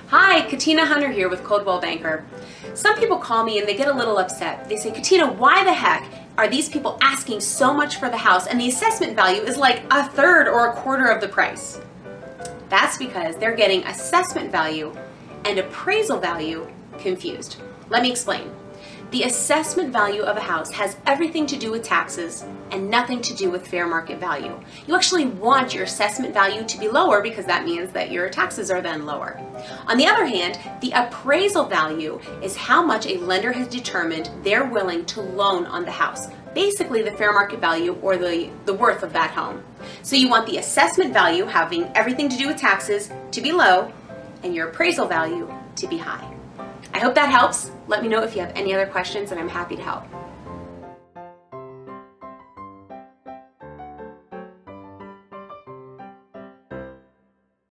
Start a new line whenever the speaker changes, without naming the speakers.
Hi, Katina Hunter here with Coldwell Banker. Some people call me and they get a little upset. They say, Katina, why the heck are these people asking so much for the house and the assessment value is like a third or a quarter of the price? That's because they're getting assessment value and appraisal value confused. Let me explain. The assessment value of a house has everything to do with taxes and nothing to do with fair market value. You actually want your assessment value to be lower because that means that your taxes are then lower. On the other hand, the appraisal value is how much a lender has determined they're willing to loan on the house. Basically the fair market value or the worth of that home. So you want the assessment value having everything to do with taxes to be low and your appraisal value to be high. I hope that helps. Let me know if you have any other questions and I'm happy to help.